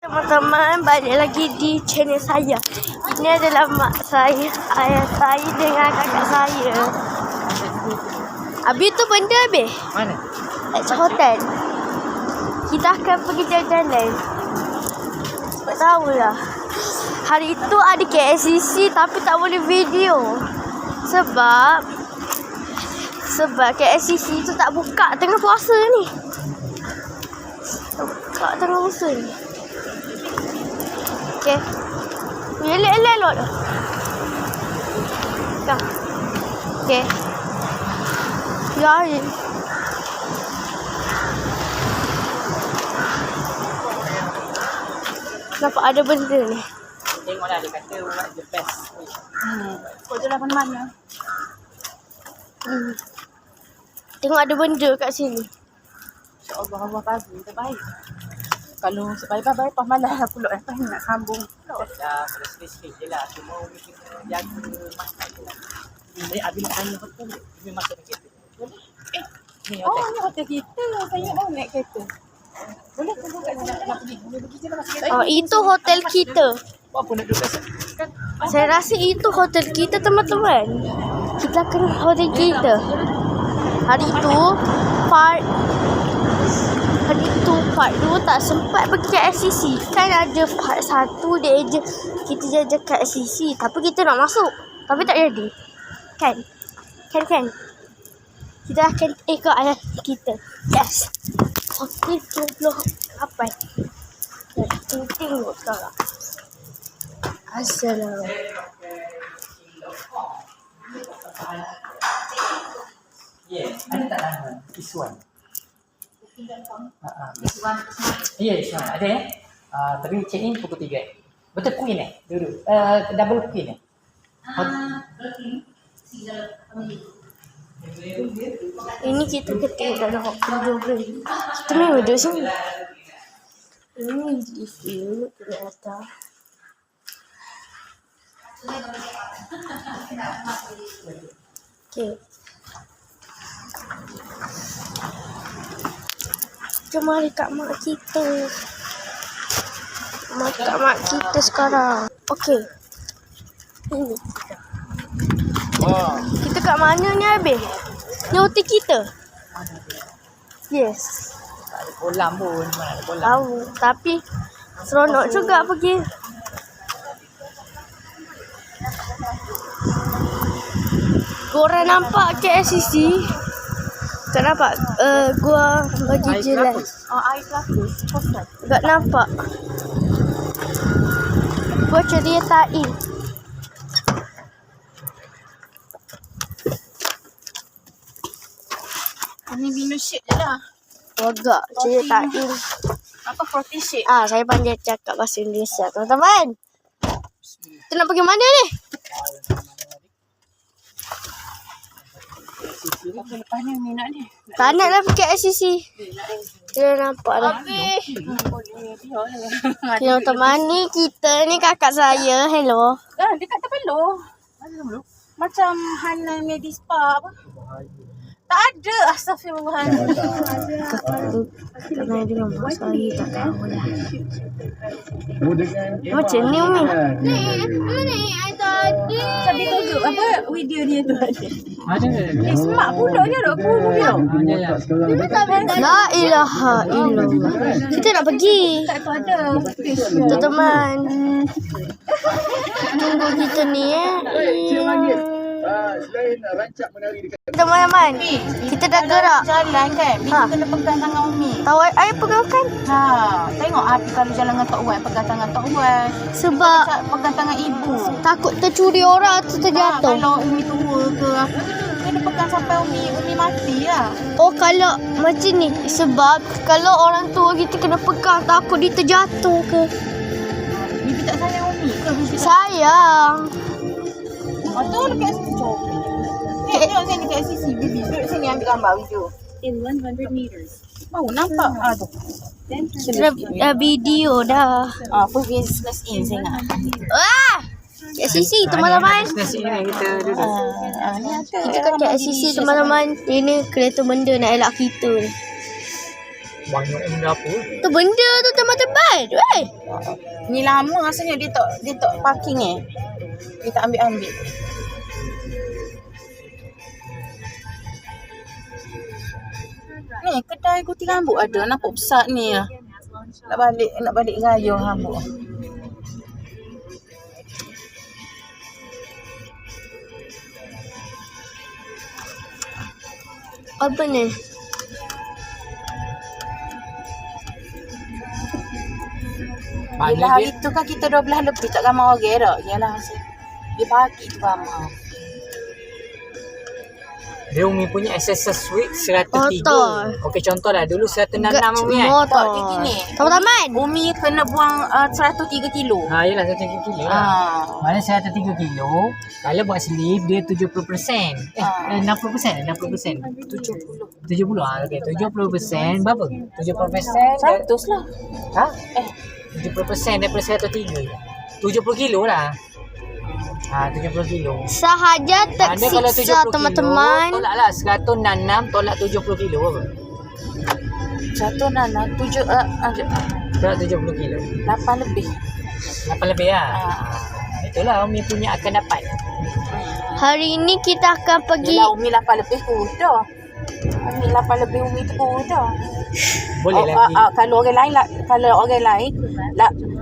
Teman-teman, balik lagi di channel saya. Ini adalah mak saya, ayah saya dengan kakak saya. Habis tu benda habis? Mana? At hotel. Kita akan pergi jalan-jalan. Tak tahulah. Hari itu ada KLCC tapi tak boleh video. Sebab KLCC tu tak buka tengah puasa ni. Tak buka tengah puasa ni. Okay. Elok-elok dah. Dah. Okay. Ya. Nampak ada benda ni. Tengoklah dia kata what the best. Kau tu lah mana? Tengok ada benda kat sini. InsyaAllah Allah pagi terbaik. Kalau sebaik-baik pas malam lah pulak lepas nak sambung. Dah kalau sikit-sikit je lah. Cuma kita jaga masak je lah. Ini Abi nak tanya hotel. Ini masuk kereta. Boleh? Ni hotel. Oh, ni hotel kita. Saya mau naik kereta. Boleh tunggu kat sana nak pergi. Boleh pergi je lah masuk kereta. Oh, itu hotel kita. Apa nak duduk kat sana? Kan? Saya rasa itu hotel kita, teman-teman. Kita akan hotel kita. Hari itu part 2 tak sempat pergi ke LCC. Kan ada part 1 dia je kita jajak kat LCC. Tapi kita nak masuk. Tapi tak jadi. Kan? Kita akan ikut ayah kita. Yes. Hotel 28. Tengok sekarang. Assalamualaikum. Yes, ada tak nama? Iswan. Iswan. Ada ya? Tapi check in pukul 3. Betul queen dulu. Double queen Ini kita ketik dalam hotel 12. Kita memang duduk sini. Ini review ternyata. Okay. Jom mari kat mak kita. Mak kita sekarang. Okay. Ini. Kita kat mana ni habis? Ni hotel kita? Yes. Tak ada kolam pun. Mana ada kolam. Tahu. Tapi seronok juga pergi. Korang nampak KLCC? Tak nampak? Gua bagi jelas. Air kelapis. Tak nampak. Gua ceritain. Ini minum shake je lah. Agak ceritain. Apa protein shake? Saya pandai cakap bahasa Indonesia, teman-teman. Kita nak pergi mana ni? Lepas ni minat ni. Tak nak lah pergi LCC. Kita nampak dah. Teman-teman ni, kita ni kakak saya. Hello. Dekat Tepelo. Macam Hanan Medispa apa? Tak ada. Astaghfirullahaladzim. Kakak tu kenal dengan mak saya, tak tahu lah. Macam ni Umi. Ni I tadi. Sabi tunjuk apa video dia tu ada. Smart pula dia dah guru dia. La ilaha illallah. Kita nak pergi. Tak tu ada. Teman-teman. Tunggu kita ni Teman-teman, kita dah gerak. Jalan kan. Bila kena pegang tangan Umi. Tahu ayah pegang kan? Tengok Abi kalau jalan dengan Tok Wan pegang tangan Tok Wan. Sebab pegang tangan ibu. Takut tercuri orang tu terjatuh. Kalau Umi tua ke apa tu kena pegang sampai Umi mati lah. Oh, kalau macam ni. Sebab kalau orang tua kita kena pegang, takut dia terjatuh ke. Bibi tak sayang Umi ke? Sayang. Tu dekat situ. Tengok sini dekat sisi Bibi. Duduk sini ambil gambar video. In 100 meters. Oh, nampak? Tu. Kita dah video dah. Full business in saya nak. Kat sisi teman-teman. Business in kita duduk. Kita kat sisi teman-teman. Ini kereta benda nak elak kita ni. Banyak benda apa? Tu benda tu tebal-tebal tu Ni lama rasanya dia tak parking Dia tak ambil. Ni kedai gunting rambut ada. Nampak besar ni lah. Nak balik raya rambut. Apa ni? Bila hari tu kan kita 12 lebih tak ramai orang dah. Yalah. Dia pagi tu ramai. Dia Umi punya accessories suite 103. Motor. Okey, contoh lah. Dulu 166 Umi kan? Motor. Tak, dia gini. Taman. Umi kena buang 103 kilo. Ha, yelah 103 kilo lah. Mana 103 kilo, kalau buat sleeve dia 70%. 60%. 70%. 70. Ah, okey. 70% berapa? 70% 100 lah. ha? 70% daripada 103. 70 kilo lah. Ha, 70 kilo. Sahaja Ada kalau 70 tersiksa teman-teman. kilo, tolaklah 166 tolak 70 kilo apa? 167 Tolak 70 kilo. 8 lebih. 8 lebih lah. Itulah Umi punya akan dapat. Hari ini kita akan pergi. Yelah Umi 8 lebih kuda. Umi 8 lebih Umi tu kuda. Boleh lagi. Kalau orang lain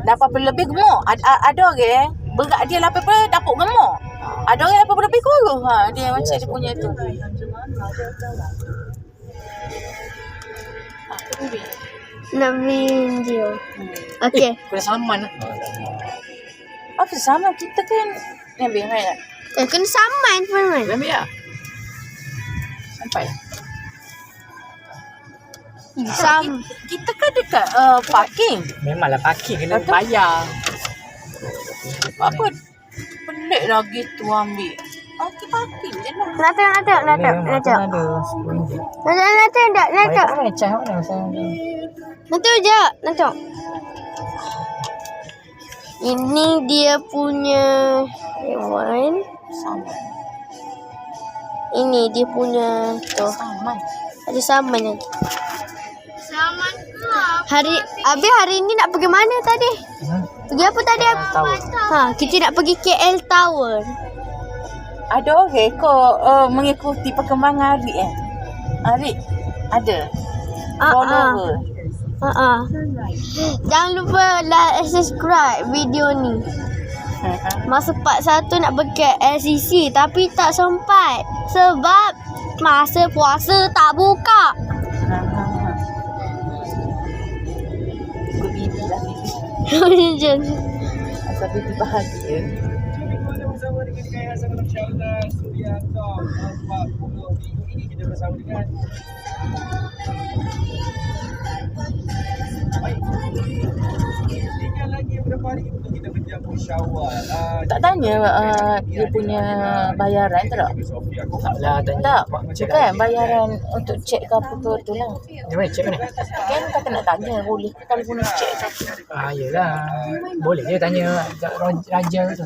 80 lebih gemuk. Ada orang berat dia 80 dapur gemuk. Ada orang 80 lebih kurus. Dia macam dia punya tu. Nak video. Okey. Kena saman lah. Apa sama kita kan ambil kan? Kena saman teman-teman. Ambil lah. Sampai. Kita kan dekat parking. Memanglah parking kena bayar. Apa pelik lagi tu ambil. Parking je lah. Nak tengok. Memang ada RM10. Nak tengok. Mana cah mana masa ni? Nak tengok. Ini dia punya hewan. Sama. Ini dia punya tu. Sama. Ada saman lagi. Hari ni nak pergi mana tadi? Pergi apa tadi? Kita nak pergi KL Tower. Ada orang mengikuti perkembangan Arik Arik ada. Follower. Jangan lupa like and subscribe video ni. Masa part 1 nak pergi LCC tapi tak sempat sebab masa puasa tak buka. Ikut bibi lah bibi. Macam Asal bibi bahagia. Bersama dengan Yayasan Alam Syahda Suria Top 40 minggu ini kita bersama dengan baik. Tinggal lagi beberapa hari untuk kita menjamu Syawal. Tak tanya dia punya bayaran tak? Taklah tanya. Tak. Cek Kan bayaran untuk cek ke apa ke tu lah. Mana cek mana? Kan kata nak tanya boleh ke kalau guna cek saja. Yelah. Boleh je tanya raja tu.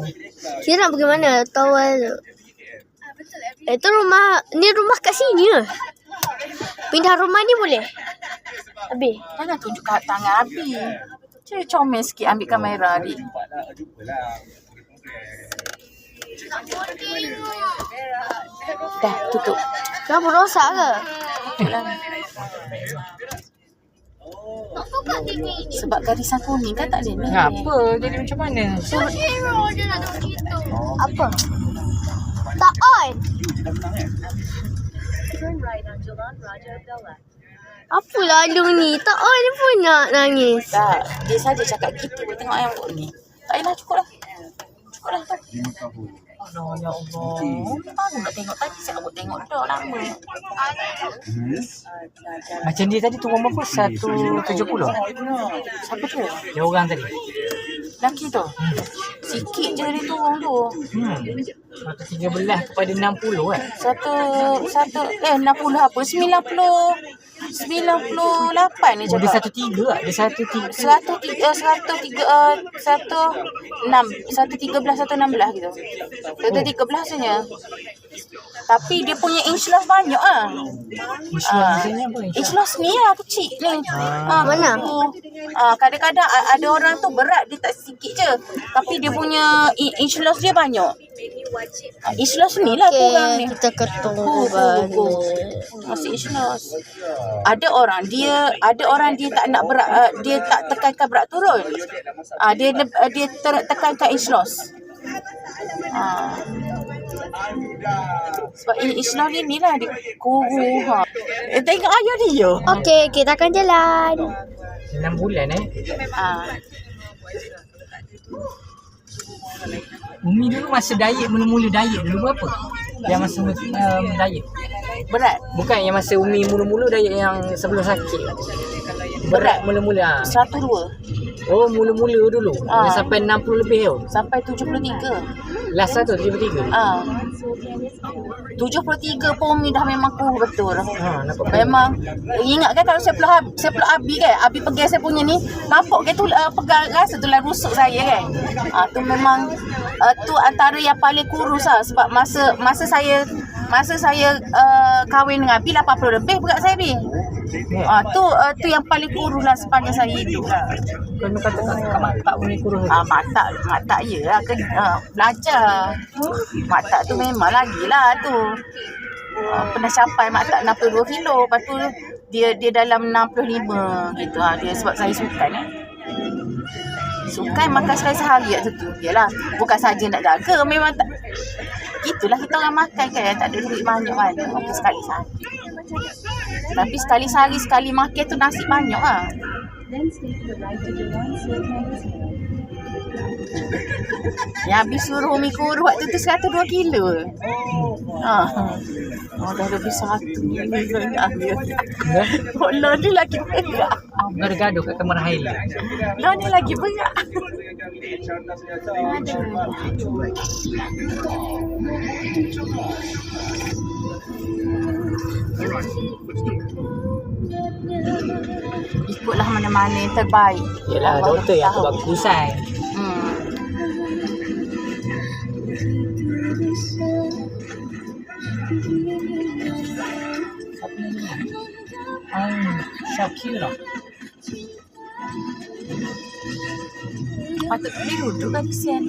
kita nak pergi mana? Tower tu. Itu rumah. Ni rumah kat sini ke? Pindah rumah ni boleh? Habis. Jangan tunjuk kat tangan Abi. Comel sikit ambil kamera Adik. Dah tutup. Kenapa rosak ke? Sebab garisan kuning kan tak ada ni. Apa? Jadi macam mana? Apa? Tak on. Apa lalu ni? Tak on ni pun nak nangis. Tak. Dia saja cakap gitu. Tengok ayam buat ni. Tak payahlah cukup lah. Oh, ya Allah. Baru nak tengok tadi. Saya nak tengok dah lama. Macam dia tadi turun berapa? 170? Siapa tu? Dia orang tadi. Lelaki tu? Sikit je dia turun tu. 113 kepada 60 kan? 60 apa? 90. 98 ni Oh, dia cakap. 13 lah. Dia 13. 113 gitu. 113 saja. Tapi dia punya inch loss banyak ah. Maksudnya apa? Inch loss ni lah kecil ni. Mana? Kadang-kadang ada orang tu berat dia tak sikit je. Tapi dia punya inch loss dia banyak. Inch loss ni lah kurang ni. Kita ketemu Masih inch loss. Ada orang dia tak nak berat, dia tak tekankan berat turun. Dia tekankan inch loss. Sebab inch loss ni lah dia kuru. Tengok ayah dia. Okey, kita akan jalan. 6 bulan Umi dulu masa diet, mula-mula diet dulu berapa? Yang masa diet. Berat. Bukan yang masa Umi mula-mula diet yang sebelum sakit. Berat mula-mula. 102 Oh, mula-mula dulu. Yang sampai 60 lebih tu. sampai 73. Last satu 73. 73 pun Umi dah memang kurus betul. Nampak. Memang ingat kan kalau saya peluk Abi kan, Abi pegang saya punya ni, nampak ke tu pegang rasa tu lah rusuk saya kan. Tu memang tu antara yang paling kurus lah sebab masa saya kahwin dengan Abi 80 lebih berat saya Abi. Tu yang paling kurus lah sepanjang saya hidup lah. Kau kata kat mata Umi kurus. Mata ya lah belajar. Mata tu memang lagi lah tu. Pernah capai mata 62 kilo. Lepas tu dia dalam 65 gitu. Dia sebab saya sukan Sukan makan sekali sehari kat situ. Yalah, bukan saja nak jaga, memang tak. Itulah kita orang makan kan, tak ada duit banyak mana. Makan sekali sehari. Tapi sekali sehari sekali makan tu nasi banyak lah. Then stay to the right to the one Silk Magazine. Yang habis suruh Umi kurus waktu tu 102 kilo. Dah lebih 100 ni. Lah ni lagi berat. Gaduh-gaduh kat kamar Haila. Lah ni lagi berat. Ikutlah mana-mana yang terbaik. Yelah, Allah doktor yang tahu. kebagusan. Syakira. Patut dia duduk kan kesian.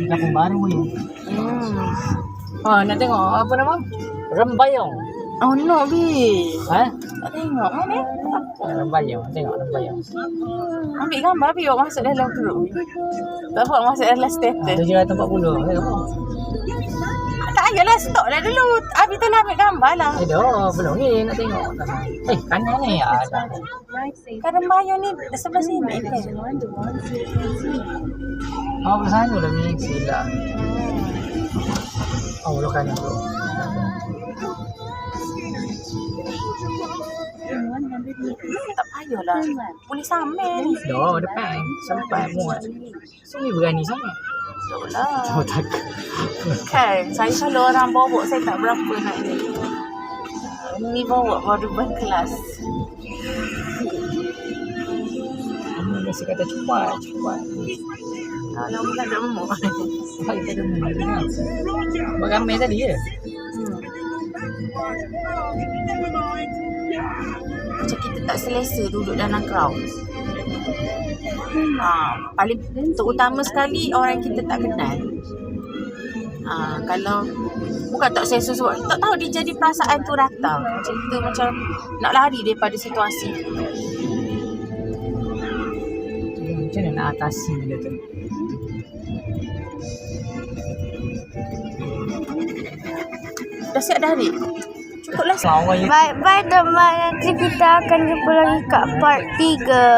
Kampung baru ni. Nak tengok apa nama? Rembayong. Oh no, Bi. Tak tengok mana? Rembayong. Tengok rembayong. Ambil gambar Bi, awak masuk dalam group. Tak buat masuk dalam status. 740. Tengok. Tak payahlah, stop lah dulu. Abi tu nak ambil gambar lah. Belum ni nak tengok. Kanan ni. Drive safe. Kadang bayang ni sebelah sini kan. One to one Silk Magazine. Belah sana dah ni. Silap. Belah kanan tu. In 100 meters. Tak payahlah. Boleh sambil ni. Depan. Sampai muat. Sini berani sangat. Tak lah. Oh, takut. Kan, saya kalau orang bawa saya tak berapa nak ni. Ni bawa baru berkelas. Kamu biasa kata cepat. Kalau bukan tak mau. Cepat kita ada muat. Buat ramai tadi je. Macam kita tak selesa duduk dalam crowd. Paling terutama sekali orang yang kita tak kenal. Kalau bukan tak selesa sebab tak tahu dia jadi perasaan tu datang. Macam kita macam nak lari daripada situasi. Macam mana nak atasi dia tu? Dah siap dah Rik? Cukuplah. Awal Bye-bye teman. Nanti kita akan jumpa lagi kat part 3.